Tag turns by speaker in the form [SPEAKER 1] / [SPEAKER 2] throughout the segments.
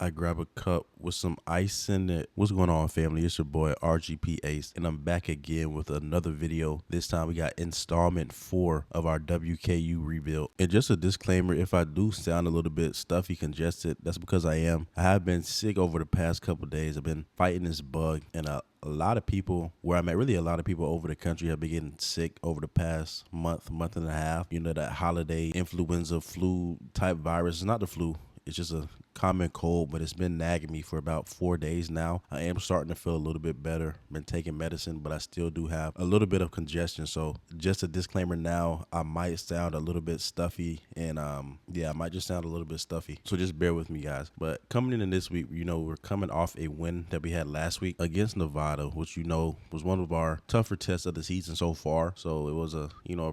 [SPEAKER 1] I grab a cup with some ice in it. What's going on, family? It's your boy RGP Ace, and I'm back again with another video. This time we got installment 4 of our WKU Rebuild. And just a disclaimer, if I do sound a little bit stuffy, congested, that's because I am. I have been sick over the past couple days. I've been fighting this bug, and a lot of people where I'm at, really a lot of people over the country have been getting sick over the past month and a half. You know, that holiday influenza flu type virus. It's not the flu. It's just a common cold, but it's been nagging me for about 4 days now. I am starting to feel a little bit better. Been taking medicine, but I still do have a little bit of congestion. So just a disclaimer now, I might sound a little bit stuffy, and I might just sound a little bit stuffy. So just bear with me, guys. But coming in this week, we're coming off a win that we had last week against Nevada, which was one of our tougher tests of the season so far. So it was a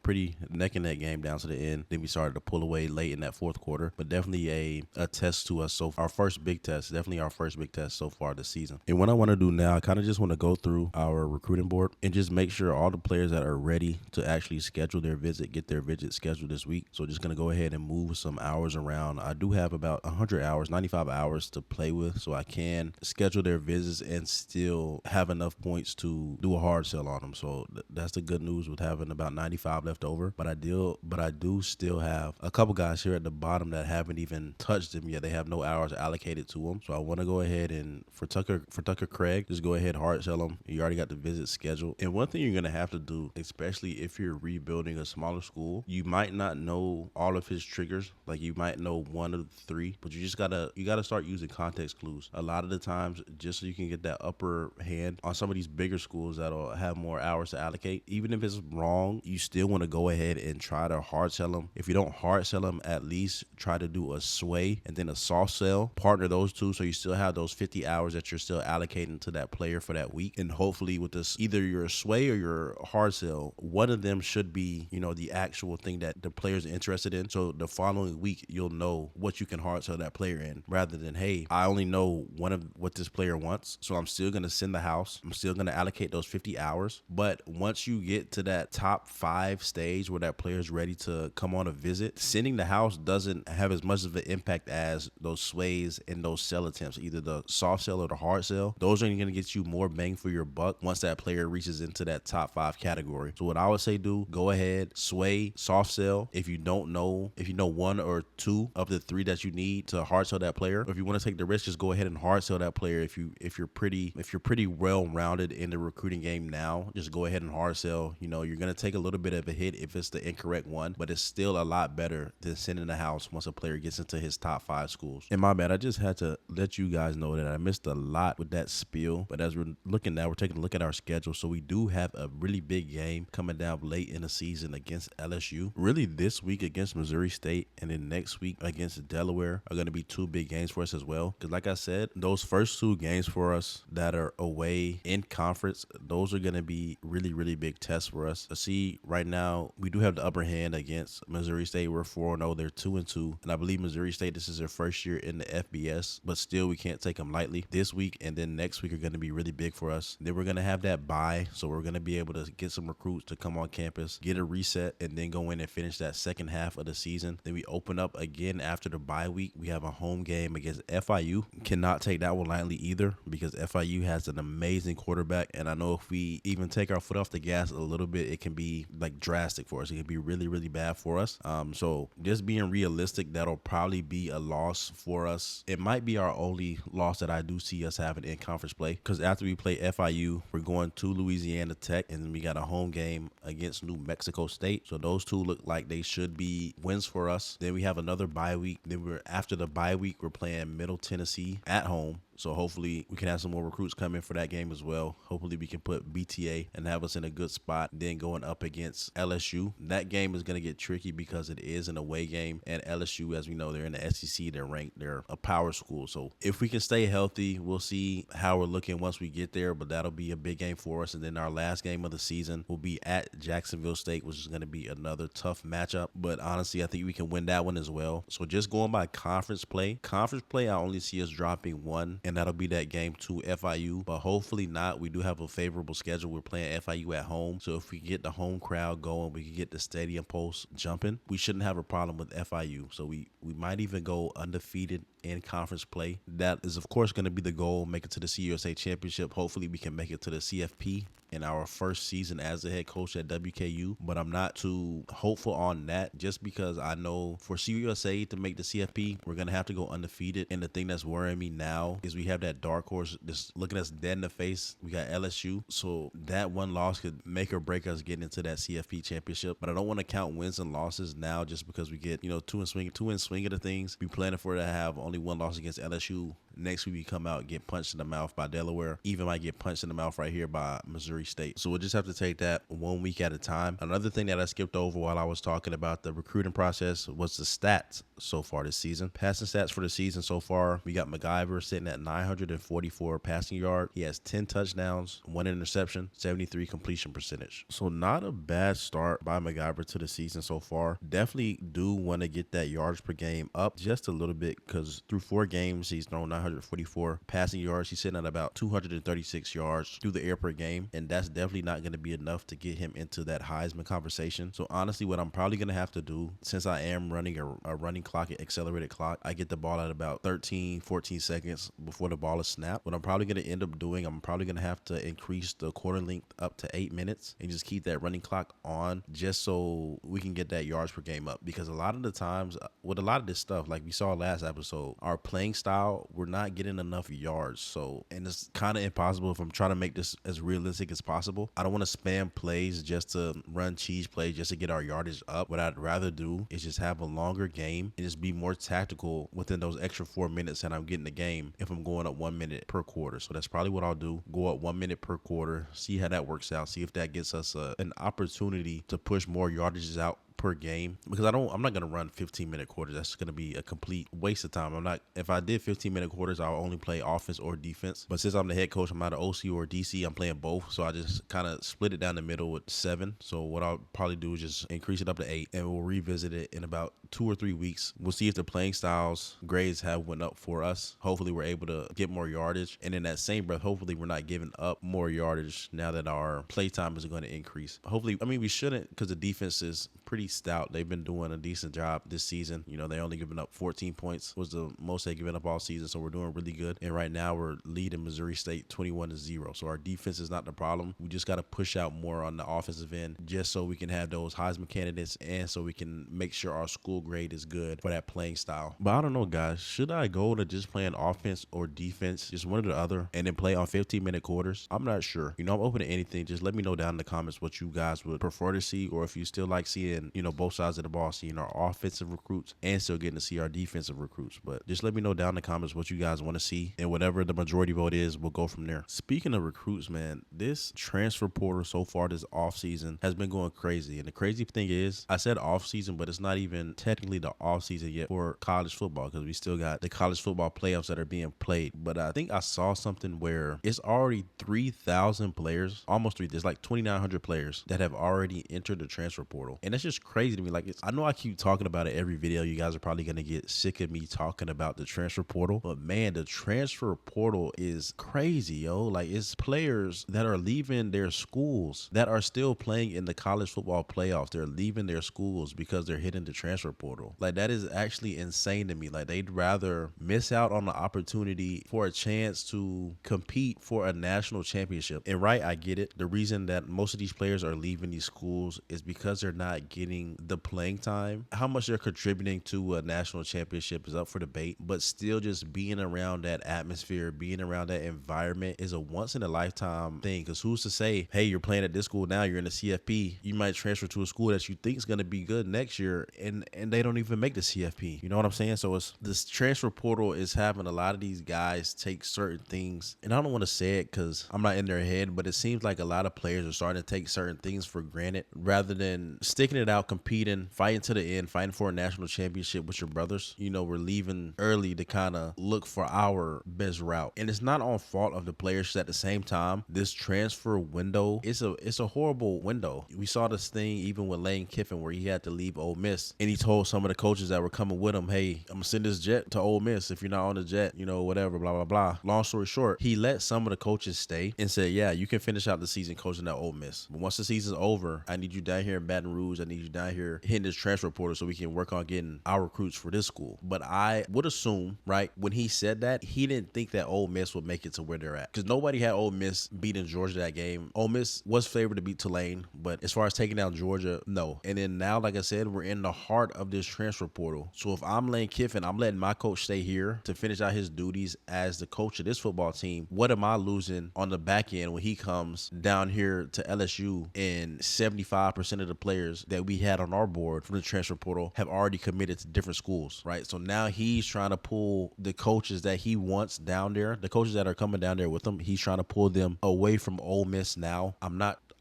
[SPEAKER 1] pretty neck and neck game down to the end. Then we started to pull away late in that fourth quarter, but definitely a test to us. So our first big test, definitely our first big test so far this season. And what I want to do now, I kind of just want to go through our recruiting board and just make sure all the players that are ready to actually schedule their visit, get their visit scheduled this week. So just going to go ahead and move some hours around. I do have about 100 hours, 95 hours to play with, so I can schedule their visits and still have enough points to do a hard sell on them. So that's the good news with having about 95 left over. But I do still have a couple guys here at the bottom that haven't even touched them yet. They have no hours allocated to them. So I want to go ahead and for Tucker Craig, just go ahead hard sell him. You already got the visit scheduled. And one thing you're gonna have to do, especially if you're rebuilding a smaller school, you might not know all of his triggers. Like you might know one of the three, but you gotta start using context clues. A lot of the times, just so you can get that upper hand on some of these bigger schools that'll have more hours to allocate. Even if it's wrong, you still want to go ahead and try to hard sell them. If you don't hard sell them, at least try to do a sway and then a soft sell. Partner those two so you still have those 50 hours that you're still allocating to that player for that week. And hopefully with this, either your sway or your hard sell, one of them should be, the actual thing that the player's interested in. So the following week, you'll know what you can hard sell that player in, rather than, hey, I only know one of what this player wants, so I'm still going to send the house. I'm still going to allocate those 50 hours. But once you get to that top 5 stage where that player is ready to come on a visit, sending the house doesn't have as much of an impact as those sways and those sell attempts, either the soft sell or the hard sell. Those are going to get you more bang for your buck once that player reaches into that top 5 category. So what I would say, go ahead, sway, soft sell. If you know one or two of the 3 that you need to hard sell that player, or if you want to take the risk, just go ahead and hard sell that player. If you're pretty well rounded in the recruiting game now, just go ahead and hard sell. You're going to take a little bit of a hit if it's the incorrect one, but it's still a lot better than sending the house once a player gets into his top 5 schools. And my bad, I just had to let you guys know that I missed a lot with that spiel. But as we're looking now, we're taking a look at our schedule. So we do have a really big game coming down late in the season against LSU. Really this week against Missouri State, and then next week against Delaware are going to be 2 big games for us as well. Because like I said, those first 2 games for us that are away in conference, those are going to be really, really big tests for us. See, right now, we do have the upper hand against Missouri State. We're 4-0. They're 2-2. And I believe Missouri State, this is their first year in the FBS, but still we can't take them lightly. This week and then next week are going to be really big for us. Then we're going to have that bye, so we're going to be able to get some recruits to come on campus, get a reset, and then go in and finish that second half of the season. Then we open up again after the bye week. We have a home game against FIU. Cannot take that one lightly either, because FIU has an amazing quarterback, and I know if we even take our foot off the gas a little bit, it can be like drastic for us. It can be really, really bad for us. So just being realistic, that'll probably be a loss for us. It might be our only loss that I do see us having in conference play, because after we play FIU, we're going to Louisiana Tech, and then we got a home game against New Mexico State. So those 2 look like they should be wins for us. Then we have another bye week. Then after the bye week, we're playing Middle Tennessee at home. So hopefully we can have some more recruits come in for that game as well. Hopefully we can put BTA and have us in a good spot. Then going up against LSU. That game is going to get tricky because it is an away game. And LSU, as we know, they're in the SEC. They're ranked. They're a power school. So if we can stay healthy, we'll see how we're looking once we get there. But that'll be a big game for us. And then our last game of the season will be at Jacksonville State, which is going to be another tough matchup. But honestly, I think we can win that one as well. So just going by conference play, I only see us dropping 1. and that'll be that game to FIU, but hopefully not. We do have a favorable schedule. We're playing FIU at home, so if we get the home crowd going, we can get the stadium post jumping, we shouldn't have a problem with FIU. So we might even go undefeated in conference play. That is, of course, going to be the goal, make it to the CUSA championship. Hopefully we can make it to the CFP in our first season as the head coach at WKU, but I'm not too hopeful on that, just because I know for CUSA to make the CFP, we're going to have to go undefeated. And the thing that's worrying me now is we have that dark horse just looking us dead in the face. We got LSU, so that one loss could make or break us getting into that CFP championship. But I don't want to count wins and losses now, just because we get, two in swing of the things. We planning for to have only one loss against LSU. Next week we come out and get punched in the mouth by Delaware. Even might get punched in the mouth right here by Missouri State. So we'll just have to take that 1 week at a time. Another thing that I skipped over while I was talking about the recruiting process was the stats so far this season. Passing stats for the season so far, we got MacGyver sitting at 944 passing yard. He has 10 touchdowns, 1 interception, 73 completion percentage. So not a bad start by MacGyver to the season so far. Definitely do want to get that yards per game up just a little bit, because through 4 games, he's thrown 944 passing yards. He's sitting at about 236 yards through the air per game, and that's definitely not going to be enough to get him into that Heisman conversation. So honestly, what I'm probably going to have to do, since I am running a running clock, an accelerated clock, I get the ball at about 13-14 seconds before the ball is snapped. What I'm probably going to end up doing, I'm probably going to have to increase the quarter length up to 8 minutes and just keep that running clock on, just so we can get that yards per game up. Because a lot of the times with a lot of this stuff, like we saw last episode, our playing style, we're not getting enough yards. So, and it's kind of impossible if I'm trying to make this as realistic as possible. I don't want to spam plays just to run cheese plays just to get our yardage up. What I'd rather do is just have a longer game and just be more tactical within those extra 4 minutes that I'm getting the game if I'm going up 1 minute per quarter. So that's probably what I'll do. Go up 1 minute per quarter, see how that works out, see if that gets us an opportunity to push more yardages out per game, because I'm not gonna run 15-minute quarters. That's gonna be a complete waste of time. If I did 15-minute quarters, I'll only play offense or defense. But since I'm the head coach, I'm not an OC or DC, I'm playing both. So I just kind of split it down the middle with 7. So what I'll probably do is just increase it up to 8, and we'll revisit it in about 2 or 3 weeks. We'll see if the playing styles grades have went up for us. Hopefully we're able to get more yardage, and in that same breath, hopefully we're not giving up more yardage now that our play time is going to increase. Hopefully, we shouldn't, because the defense is pretty stout. They've been doing a decent job this season. They only given up 14 points, was the most they given up all season. So we're doing really good. And right now we're leading Missouri State 21-0. So our defense is not the problem. We just got to push out more on the offensive end, just so we can have those Heisman candidates, and so we can make sure our school grade is good for that playing style. But I don't know, guys. Should I go to just playing offense or defense, just one or the other, and then play on 15-minute quarters? I'm not sure. I'm open to anything. Just let me know down in the comments what you guys would prefer to see, or if you still like seeing, both sides of the ball, seeing our offensive recruits and still getting to see our defensive recruits. But just let me know down in the comments what you guys want to see, and whatever the majority vote is, we'll go from there. Speaking of recruits, man, this transfer portal so far this offseason has been going crazy. And the crazy thing is, I said offseason, but it's not even technically the offseason yet for college football, because we still got the college football playoffs that are being played. But I think I saw something where it's already 3,000 players, almost 3. There's like 2,900 players that have already entered the transfer portal. And that's just crazy to me. Like, I know I keep talking about it every video. You guys are probably going to get sick of me talking about the transfer portal, but man, the transfer portal is crazy, yo. Like, it's players that are leaving their schools that are still playing in the college football playoffs. They're leaving their schools because they're hitting the transfer portal. Like, that is actually insane to me. Like, they'd rather miss out on the opportunity for a chance to compete for a national championship. And right, I get it. The reason that most of these players are leaving these schools is because they're not getting the playing time. How much they're contributing to a national championship is up for debate, but still, just being around that atmosphere, being around that environment is a once in a lifetime thing. Because who's to say, hey, you're playing at this school now, you're in the CFP, you might transfer to a school that you think is going to be good next year, and they don't even make the CFP. You know what I'm saying? So it's this transfer portal is having a lot of these guys take certain things, and I don't want to say it because I'm not in their head, but it seems like a lot of players are starting to take certain things for granted rather than sticking it out, competing, fighting to the end, fighting for a national championship with your brothers. We're leaving early to kind of look for our best route. And it's not on fault of the players. At the same time, this transfer window, it's a horrible window. We saw this thing even with Lane Kiffin where he had to leave Ole Miss, and he told told some of the coaches that were coming with him, hey, I'm gonna send this jet to Ole Miss. If you're not on the jet, whatever, blah, blah, blah. Long story short, he let some of the coaches stay and said, yeah, you can finish out the season coaching at Ole Miss. But once the season's over, I need you down here in Baton Rouge. I need you down here hitting this transfer portal so we can work on getting our recruits for this school. But I would assume, right, when he said that, he didn't think that Ole Miss would make it to where they're at. Because nobody had Ole Miss beating Georgia that game. Ole Miss was favored to beat Tulane, but as far as taking down Georgia, no. And then now, like I said, we're in the heart of this transfer portal. So if I'm Lane Kiffin, I'm letting my coach stay here to finish out his duties as the coach of this football team. What am I losing on the back end when he comes down here to LSU and 75% of the players that we had on our board from the transfer portal have already committed to different schools, right? So now he's trying to pull the coaches that he wants down there, the coaches that are coming down there with him, he's trying to pull them away from Ole Miss now.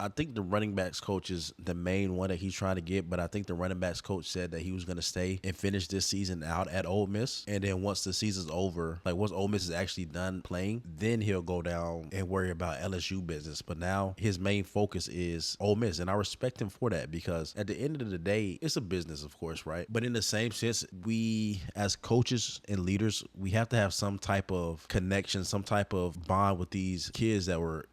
[SPEAKER 1] I think the running backs coach is the main one that he's trying to get, but I think the running backs coach said that he was going to stay and finish this season out at Ole Miss. And then once the season's over, like once Ole Miss is actually done playing, then he'll go down and worry about LSU business. But now his main focus is Ole Miss. And I respect him for that because at the end of the day, it's a business, of course, right? But in the same sense, we as coaches and leaders, we have to have some type of connection, some type of bond with these kids that were,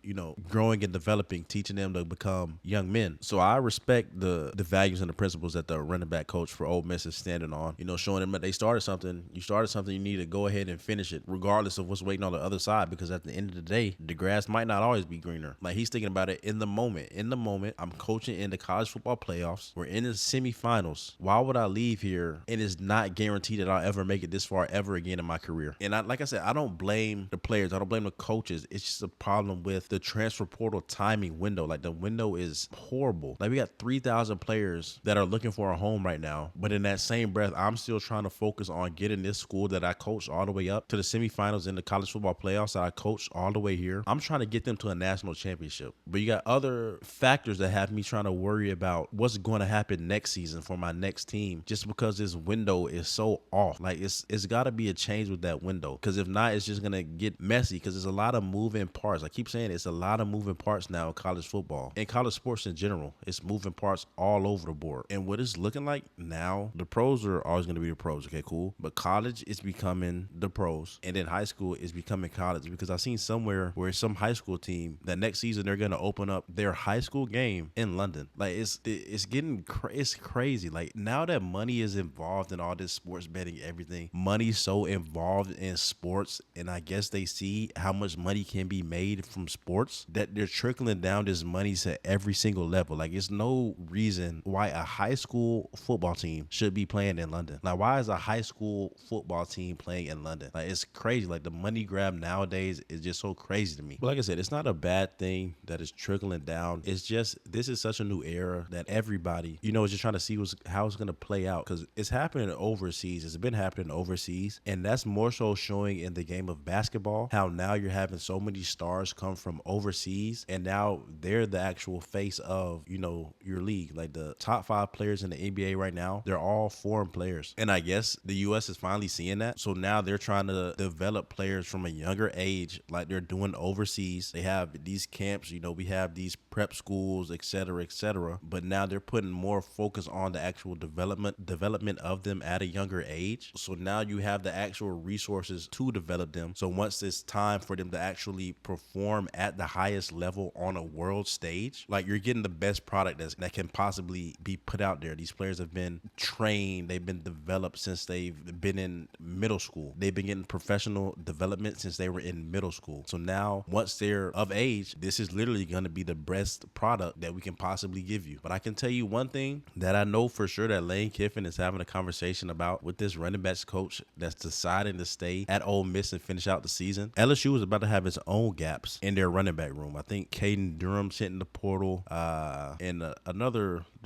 [SPEAKER 1] growing and developing, teaching them to become young men. So I respect the values and the principles that the running back coach for Ole Miss is standing on, showing them that they started something. You started something, you need to go ahead and finish it regardless of what's waiting on the other side, because at the end of the day, the grass might not always be greener. Like he's thinking about it in the moment. I'm coaching in the college football playoffs. We're in the semifinals. Why would I leave here and it's not guaranteed that I'll ever make it this far ever again in my career? And like I said, I don't blame the players. I don't blame the coaches. It's just a problem with the transfer portal timing window. Like the window is horrible. Like we got 3,000 players that are looking for a home right now. But in that same breath, I'm still trying to focus on getting this school that I coached all the way up to the semifinals in the college football playoffs that I coached all the way here. I'm trying to get them to a national championship. But you got other factors that have me trying to worry about what's going to happen next season for my next team, just because this window is so off. Like it's got to be a change with that window, because if not, it's just going to get messy, because there's a lot of moving parts. I keep saying it's a lot of moving parts now in college football and college sports in general. It's moving parts all over the board. And what it's looking like now, the pros are always going to be the pros. Okay, cool. But college is becoming the pros, and then high school is becoming college, because I've seen somewhere where some high school team that next season they're going to open up their high school game in London. Like it's crazy. Like now that money is involved in all this sports betting, everything, money's so involved in sports, and I guess they see how much money can be made from sports that they're trickling down this money to every single level. Like it's no reason why a high school football team should be playing in London. Like why is a high school football team playing in London? Like it's crazy. Like the money grab nowadays is just so crazy to me. But like I said, it's not a bad thing that is trickling down. It's just, this is such a new era that everybody, is just trying to see how it's going to play out, because it's happening overseas. It's been happening overseas, and that's more so showing in the game of basketball, how now you're having so many stars come from overseas, and now they're the actual face of, your league. Like the top 5 players in the NBA right now, they're all foreign players. And I guess the U.S. is finally seeing that. So now they're trying to develop players from a younger age, like they're doing overseas. They have these camps, we have these prep schools, et cetera, et cetera. But now they're putting more focus on the actual development of them at a younger age. So now you have the actual resources to develop them. So once it's time for them to actually perform at the highest level on a world stage, like you're getting the best product that can possibly be put out there. These players have been trained, they've been developed since they've been in middle school. They've been getting professional development since they were in middle school. So now once they're of age, this is literally going to be the best product that we can possibly give you. But I can tell you one thing that I know for sure that Lane Kiffin is having a conversation about with this running backs coach that's deciding to stay at Ole Miss and finish out the season. LSU is about to have its own gaps in their running back room. I think Caden Durham's hitting the portal, and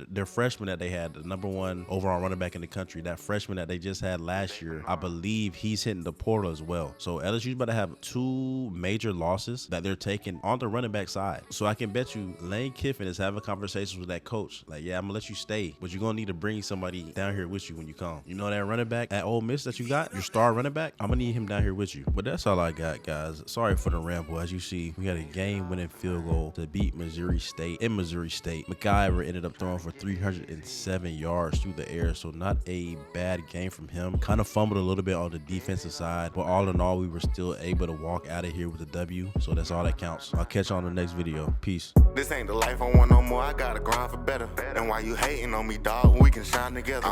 [SPEAKER 1] their freshman that they had, the number 1 overall running back in the country, that freshman that they just had last year, I believe he's hitting the portal as well. So LSU's about to have 2 major losses that they're taking on the running back side. So I can bet you Lane Kiffin is having conversations with that coach. Like, yeah, I'm gonna let you stay, but you're gonna need to bring somebody down here with you when you come. That running back at Ole Miss that you got, your star running back, I'm gonna need him down here with you. But that's all I got, guys. Sorry for the ramble. As you see, we had a game-winning field goal to beat Missouri State. In Missouri State, McIver ended up throwing for 307 yards through the air, so not a bad game from him. Kind of fumbled a little bit on the defensive side, but all in all, we were still able to walk out of here with a W, so that's all that counts. I'll catch you on the next video. Peace.
[SPEAKER 2] This ain't the life I want no more. I gotta grind for better. And why you hating on me, dog? We can shine together.